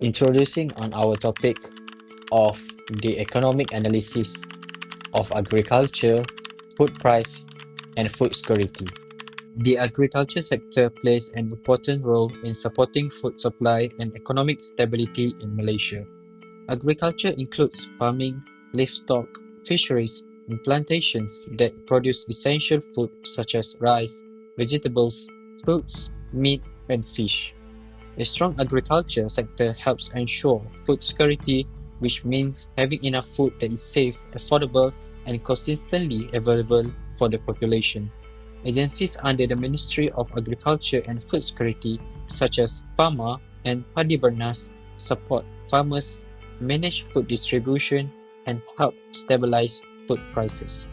Introducing on our topic of the economic analysis of agriculture, food price, and food security. The agriculture sector plays an important role in supporting food supply and economic stability in Malaysia. Agriculture includes farming, livestock, fisheries, and plantations that produce essential food such as rice, vegetables, fruits, meat, and fish. A strong agriculture sector helps ensure food security, which means having enough food that is safe, affordable, and consistently available for the population. Agencies under the Ministry of Agriculture and Food Security, such as PAMA and Padibernas, support farmers, manage food distribution, and help stabilize food prices.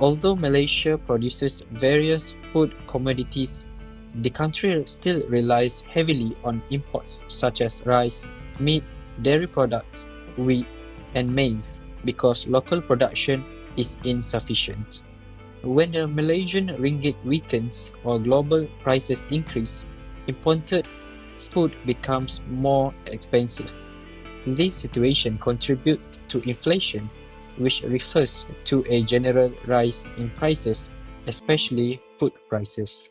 Although Malaysia produces various food commodities, the country still relies heavily on imports such as rice, meat, dairy products, wheat, and maize because local production is insufficient. When the Malaysian ringgit weakens or global prices increase, imported food becomes more expensive. This situation contributes to inflation, which refers to a general rise in prices, especially food prices.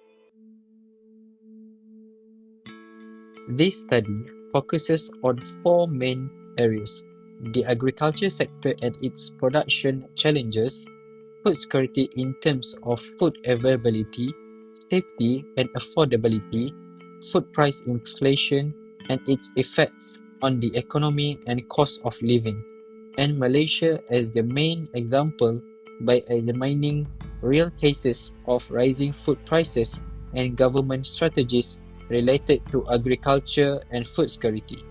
This study focuses on four main areas: the agriculture sector and its production challenges, food security in terms of food availability, safety and affordability, food price inflation and its effects on the economy and cost of living, and Malaysia as the main example by examining real cases of rising food prices and government strategies related to agriculture and food security.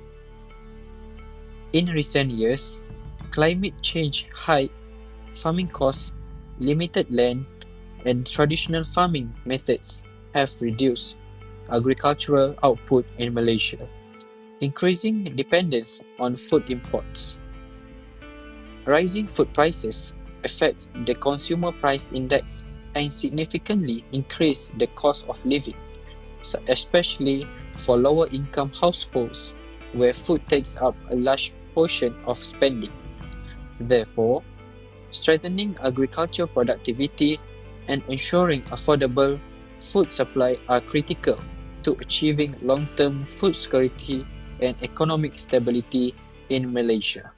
In recent years, climate change hiked farming costs, limited land, and traditional farming methods have reduced agricultural output in Malaysia, increasing dependence on food imports. Rising food prices affect the consumer price index and significantly increase the cost of living, especially for lower-income households where food takes up a large portion of spending. Therefore, strengthening agricultural productivity and ensuring affordable food supply are critical to achieving long-term food security and economic stability in Malaysia.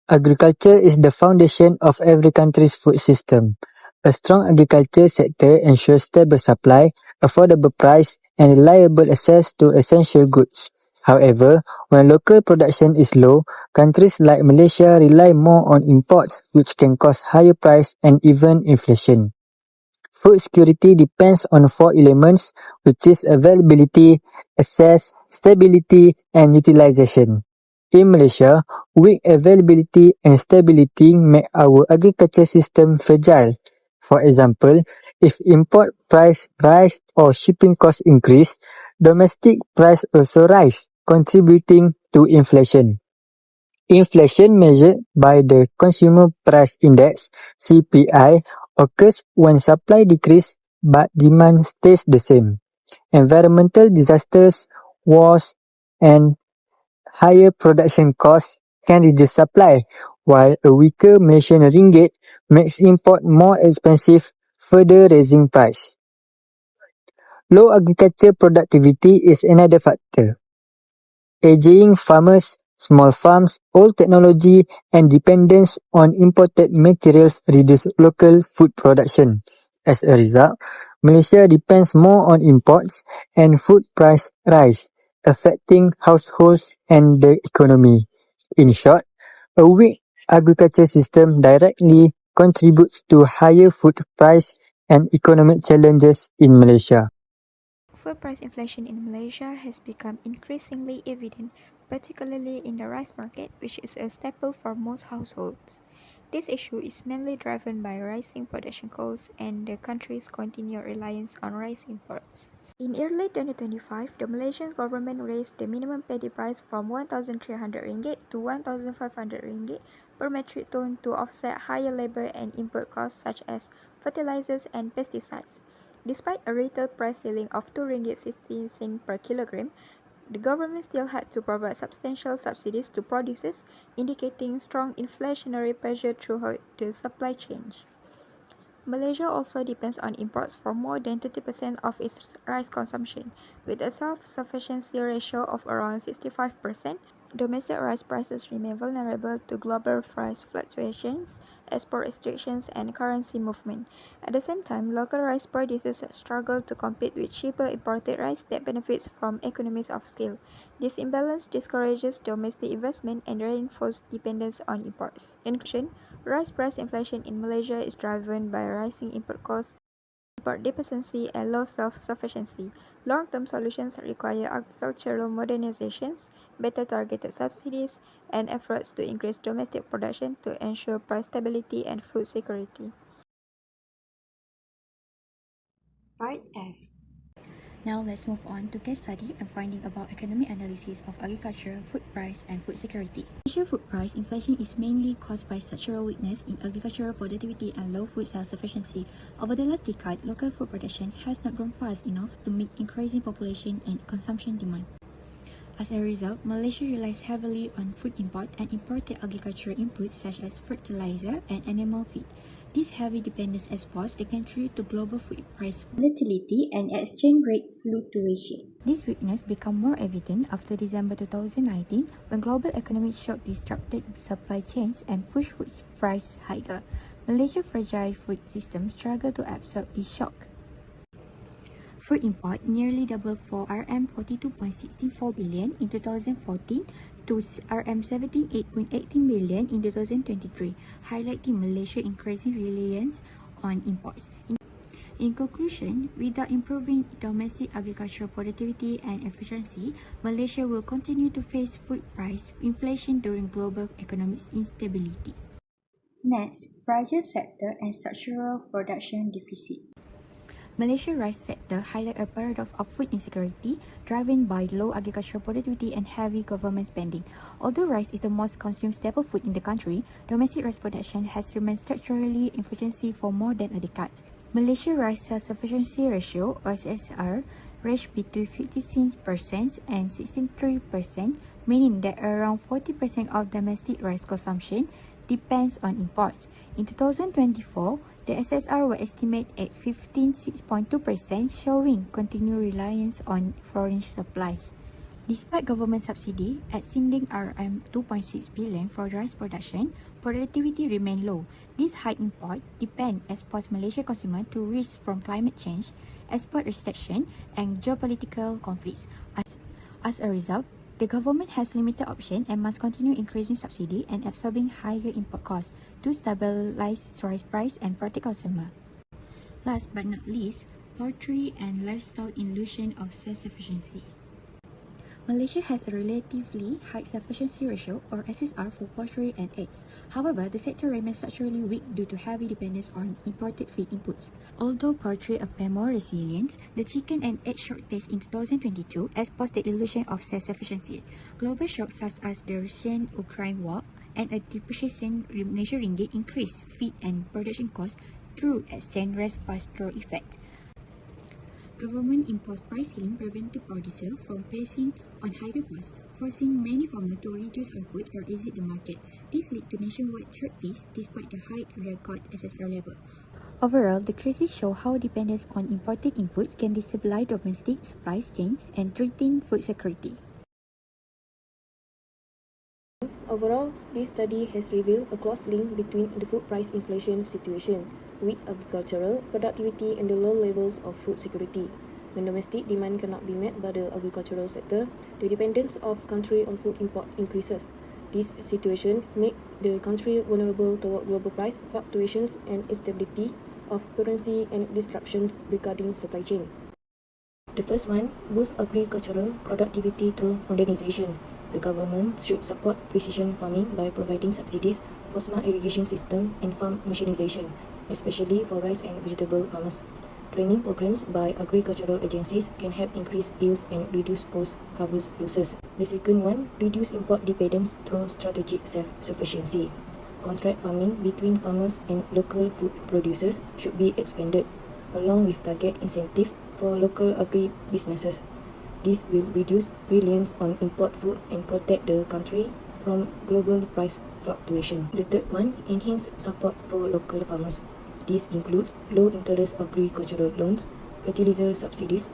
Agriculture is the foundation of every country's food system. A strong agriculture sector ensures stable supply, affordable price, and reliable access to essential goods. However, when local production is low, countries like Malaysia rely more on imports, which can cause higher price and even inflation. Food security depends on four elements, which is availability, access, stability, and utilization. In Malaysia, weak availability and stability make our agriculture system fragile. For example, if import price rise or shipping costs increase, domestic price also rise, contributing to inflation. Inflation measured by the Consumer Price Index (CPI) occurs when supply decreases but demand stays the same. Environmental disasters, wars, and higher production costs can reduce supply, while a weaker Malaysian ringgit makes import more expensive, further raising price. Low agriculture productivity is another factor. Aging farmers, small farms, old technology, and dependence on imported materials reduce local food production. As a result, Malaysia depends more on imports and food price rise, affecting households and the economy. In short, a weak agriculture system directly contributes to higher food price and economic challenges in Malaysia. Food price inflation in Malaysia has become increasingly evident, particularly in the rice market, which is a staple for most households. This issue is mainly driven by rising production costs and the country's continued reliance on rice imports. In early 2025, the Malaysian government raised the minimum paddy price from RM1,300 to RM1,500 per metric ton to offset higher labor and input costs such as fertilizers and pesticides. Despite a retail price ceiling of RM2.60 per kilogram, the government still had to provide substantial subsidies to producers, indicating strong inflationary pressure throughout the supply chain. Malaysia also depends on imports for more than 30% of its rice consumption, with a self-sufficiency ratio of around 65%. Domestic rice prices remain vulnerable to global price fluctuations, export restrictions, and currency movement. At the same time, local rice producers struggle to compete with cheaper imported rice that benefits from economies of scale. This imbalance discourages domestic investment and reinforces dependence on imports. In conclusion, rice price inflation in Malaysia is driven by rising input costs, import dependency, and low self-sufficiency. Long-term solutions require agricultural modernizations, better targeted subsidies, and efforts to increase domestic production to ensure price stability and food security. Part F. Now let's move on to case study and finding about economic analysis of agriculture, food price, and food security. Malaysia food price inflation is mainly caused by structural weakness in agricultural productivity and low food self-sufficiency. Over the last decade, local food production has not grown fast enough to meet increasing population and consumption demand. As a result, Malaysia relies heavily on food import and imported agricultural inputs such as fertilizer and animal feed. This heavy dependence exposed the country to global food price volatility and exchange rate fluctuation. This weakness became more evident after December 2019 when global economic shock disrupted supply chains and pushed food price higher. Malaysia's fragile food system struggled to absorb this shock. Food import nearly doubled for RM42.64 billion in 2014 to RM78.18 billion in 2023, highlighting Malaysia's increasing reliance on imports. In conclusion, without improving domestic agricultural productivity and efficiency, Malaysia will continue to face food price inflation during global economic instability. Next, fragile sector and structural production deficit. Malaysia's rice sector highlights a paradox of food insecurity driven by low agricultural productivity and heavy government spending. Although rice is the most consumed staple food in the country, domestic rice production has remained structurally inefficient for more than a decade. Malaysia's rice self-sufficiency ratio, or SSR, ranged between 56% and 63%, meaning that around 40% of domestic rice consumption depends on imports. In 2024, the SSR was estimated at 56.2%, showing continued reliance on foreign supplies. Despite government subsidy exceeding RM2.6 billion for rice production, productivity remained low. This high import demand exposed Malaysian consumers to risks from climate change, export restriction, and geopolitical conflicts. As a result, the government has limited options and must continue increasing subsidy and absorbing higher import costs to stabilize rice price and protect consumers. Last but not least, poultry and livestock illusion of self-sufficiency. Malaysia has a relatively high sufficiency ratio, or SSR, for poultry and eggs. However, the sector remains structurally weak due to heavy dependence on imported feed inputs. Although poultry appear more resilient, the chicken and egg shortage in 2022 exposed the illusion of self-sufficiency. Global shocks such as the Russian-Ukraine war and a depreciating Malaysian ringgit increased feed and production costs through exchange rate pass-through effect. Government imposed price ceiling prevented producers from passing on higher costs, forcing many farmers to reduce output or exit the market. This led to nationwide shortages despite the high record SSR level. Overall, the crisis shows how dependence on imported inputs can destabilize domestic supply chains and threaten food security. Overall, this study has revealed a close link between the food price inflation situation, weak agricultural productivity, and the low levels of food security. When domestic demand cannot be met by the agricultural sector, the dependence of country on food import increases. This situation makes the country vulnerable toward global price fluctuations and instability of currency and disruptions regarding supply chain. The first one, boost agricultural productivity through modernization. The government should support precision farming by providing subsidies for smart irrigation system and farm mechanization, especially for rice and vegetable farmers. Training programs by agricultural agencies can help increase yields and reduce post-harvest losses. The second one, reduce import dependence through strategic self-sufficiency. Contract farming between farmers and local food producers should be expanded. along with target incentive for local agri-businesses. This will reduce reliance on import food and protect the country from global price fluctuation. The third one, enhance support for local farmers. This includes low-interest agricultural loans, fertilizer subsidies,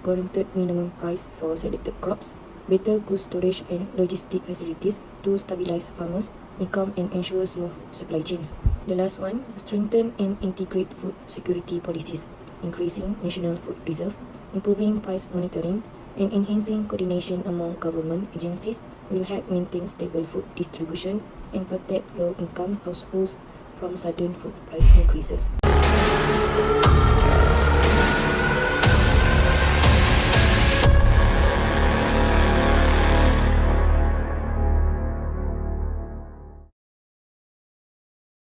guaranteed minimum price for selected crops, better cold storage and logistic facilities to stabilize farmers' income and ensure smooth supply chains. The last one, strengthen and integrate food security policies, increasing national food reserve, improving price monitoring, and enhancing coordination among government agencies will help maintain stable food distribution and protect low-income households from sudden food price increases.